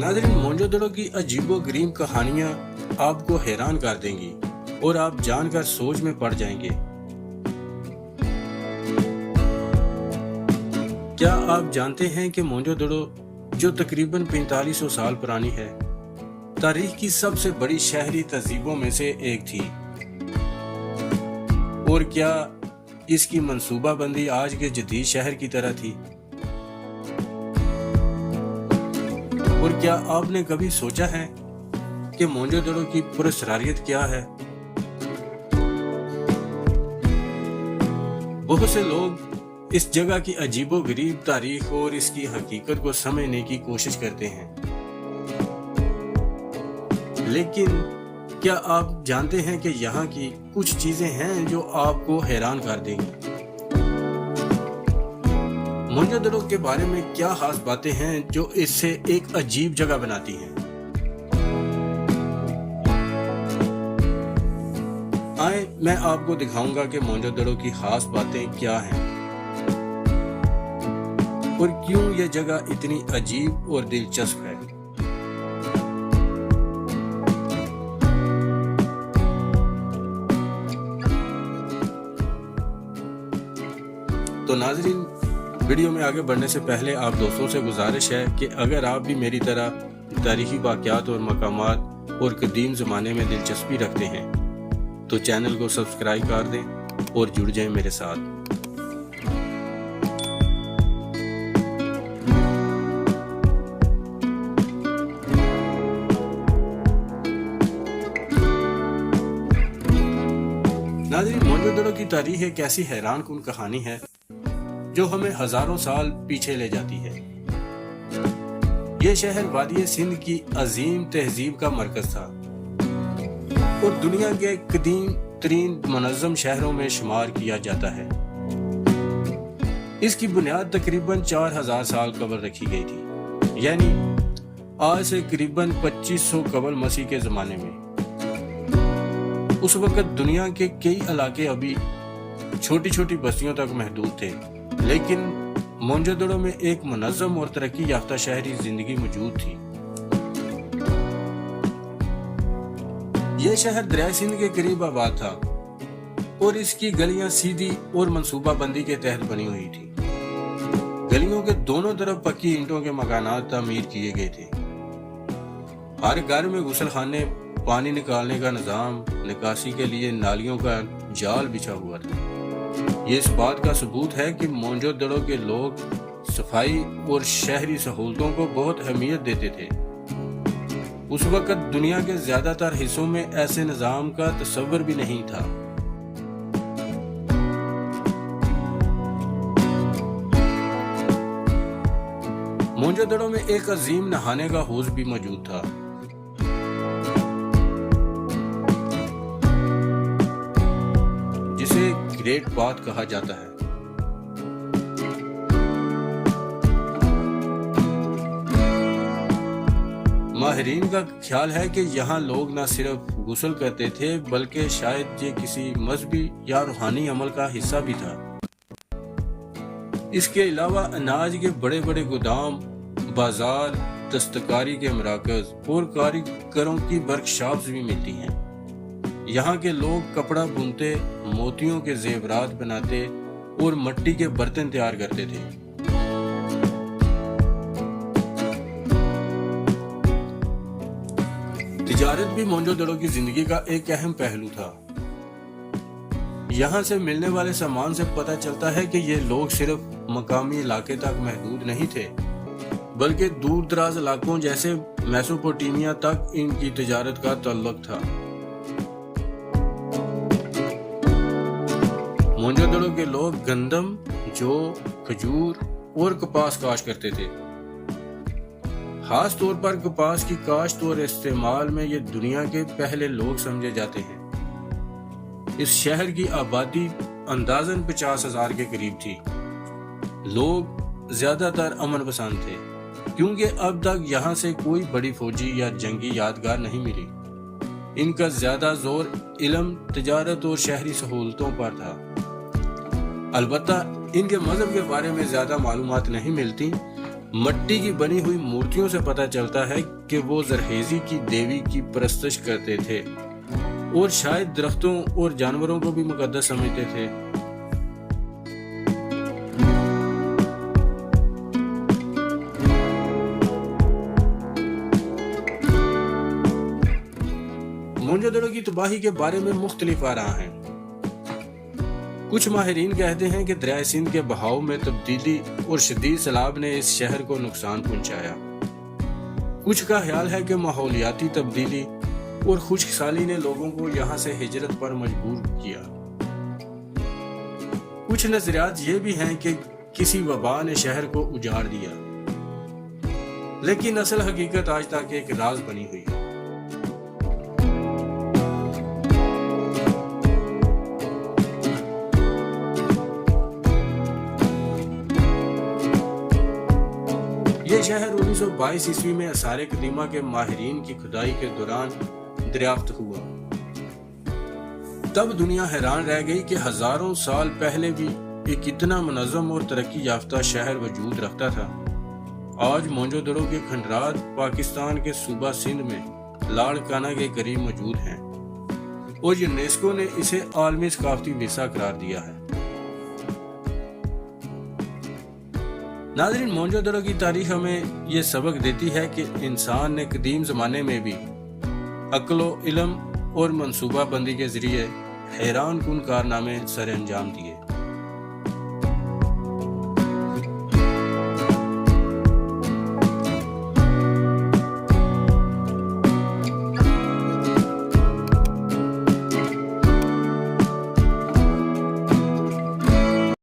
नाज़रीन, मोहनजोदड़ो की अजीबो-गरीब कहानियां आपको हैरान कर देंगी और आप जानकर सोच में पड़ जाएंगे। क्या आप जानते हैं कि मोहनजोदड़ो, जो तकरीबन 4500 साल पुरानी है, तारीख की सबसे बड़ी शहरी तहजीबों में से एक थी? और क्या इसकी मंसूबाबंदी आज के जदीद शहर की तरह थी? और क्या आपने कभी सोचा है कि मोहनजोदड़ो की पुरस्कारियत क्या है? बहुत से लोग इस जगह की अजीबो-गरीब तारीख और इसकी हकीकत को समझने की कोशिश करते हैं, लेकिन क्या आप जानते हैं कि यहाँ की कुछ चीजें हैं जो आपको हैरान कर देंगी? मोहनजोदड़ो के बारे में क्या खास बातें हैं जो इससे एक अजीब जगह बनाती हैं? आए, मैं आपको दिखाऊंगा कि मोहनजोदड़ो की खास बातें क्या हैं और क्यों यह जगह इतनी अजीब और दिलचस्प है। तो नाज़रीन, वीडियो में आगे बढ़ने से पहले आप दोस्तों से गुजारिश है कि अगर आप भी मेरी तरह तारीखी वाक़यात और मकामात और कदीम ज़माने में दिलचस्पी रखते हैं तो चैनल को सब्सक्राइब कर दें और जुड़ जाएं मेरे साथ। नाज़रीन, मोहनजोदड़ो की तारीख एक ऐसी हैरान कुन कहानी है जो हमें हजारों साल पीछे ले जाती है। यह शहर वादी सिंध की अजीम तहजीब का मरकज था और दुनिया के कदीम तरीन मुनज़्ज़म शहरों में शुमार किया जाता है। इसकी बुनियाद तकरीबन 4000 साल कबल रखी गई थी, यानी आज से करीबन 2500 कबल मसीह के जमाने में। उस वक्त दुनिया के कई इलाके अभी छोटी छोटी बस्तियों तक महदूद थे, लेकिन मोहनजोदड़ो में एक मुनज़्ज़म और तरक्की याफ्ता शहरी जिंदगी मौजूद थी। यह शहर दरिया सिंध के करीब आबाद था और इसकी गलियां सीधी और मंसूबाबंदी के तहत बनी हुई थी। गलियों के दोनों तरफ पक्की ईंटों के मकानात तामीर किए गए थे। हर घर में गुसलखाने, पानी निकालने का निजाम, निकासी के लिए नालियों का जाल बिछा हुआ था। ये इस बात का सबूत है कि मोहनजोदड़ो के लोग सफाई और शहरी सहूलतों को बहुत अहमियत देते थे। उस वक्त दुनिया के ज्यादातर हिस्सों में ऐसे निजाम का तस्वर भी नहीं था। मोहनजोदड़ो में एक अजीम नहाने का हौज भी मौजूद था। जिसे ग्रेट बाथ कहा जाता है। माहिरीन का ख्याल है कि यहाँ लोग न सिर्फ गुस्ल करते थे, बल्कि शायद ये किसी मजहबी या रूहानी अमल का हिस्सा भी था। इसके अलावा अनाज के बड़े बड़े गोदाम, बाजार, दस्तकारी के मराकज और कारीगरों की वर्कशॉप्स भी मिलती हैं। यहाँ के लोग कपड़ा बुनते, मोतियों के जेवरात बनाते और मिट्टी के बर्तन तैयार करते थे। तिजारत भी मोहनजोदड़ो की जिंदगी का एक अहम पहलू था। यहाँ से मिलने वाले सामान से पता चलता है कि ये लोग सिर्फ मकामी इलाके तक महदूद नहीं थे, बल्कि दूर दराज इलाकों जैसे मेसोपोटामिया तक इनकी तिजारत का ताल्लुक था। मोहनजोदड़ो के लोग गंदम, जौ, खजूर और कपास काश्त करते थे। खास तौर पर कपास की काश्त और इस्तेमाल में ये दुनिया के पहले लोग समझे जाते हैं। इस शहर की आबादी अंदाजन 50,000 के करीब थी। लोग ज्यादातर अमन पसंद थे, क्योंकि अब तक यहाँ से कोई बड़ी फौजी या जंगी यादगार नहीं मिली। इनका ज्यादा जोर इल्म, तिजारत और शहरी सहूलतों पर था। अलबत्ता इनके मजहब के बारे में ज्यादा मालूमात नहीं मिलती, مٹی کی بنی ہوئی مورتیوں سے پتہ چلتا ہے کہ وہ زرخیزی کی دیوی کی پرستش کرتے تھے اور شاید درختوں اور جانوروں کو بھی مقدس سمجھتے تھے۔ موہنجودڑو کی تباہی کے بارے میں مختلف آراء ہیں۔ کچھ ماہرین کہتے ہیں کہ دریائے سندھ کے بہاؤ میں تبدیلی اور شدید سیلاب نے اس شہر کو نقصان پہنچایا۔ کچھ کا خیال ہے کہ ماحولیاتی تبدیلی اور خشک سالی نے لوگوں کو یہاں سے ہجرت پر مجبور کیا۔ کچھ نظریات یہ بھی ہیں کہ کسی وبا نے شہر کو اجاڑ دیا، لیکن اصل حقیقت آج تک ایک راز بنی ہوئی ہے۔ یہ شہر 1922 عیسوی میں آثار قدیمہ کے ماہرین کی کھدائی کے دوران دریافت ہوا۔ تب دنیا حیران رہ گئی کہ ہزاروں سال پہلے بھی ایک اتنا منظم اور ترقی یافتہ شہر وجود رکھتا تھا۔ آج موہنجودڑو کے کھنڈرات پاکستان کے صوبہ سندھ میں لاڑکانہ کے قریب موجود ہیں اور یونیسکو نے اسے عالمی ثقافتی ورثہ قرار دیا ہے۔ ناظرین، موہنجودڑو کی تاریخ ہمیں یہ سبق دیتی ہے کہ انسان نے قدیم زمانے میں بھی عقل و علم اور منصوبہ بندی کے ذریعے حیران کن کارنامے سر انجام دیے۔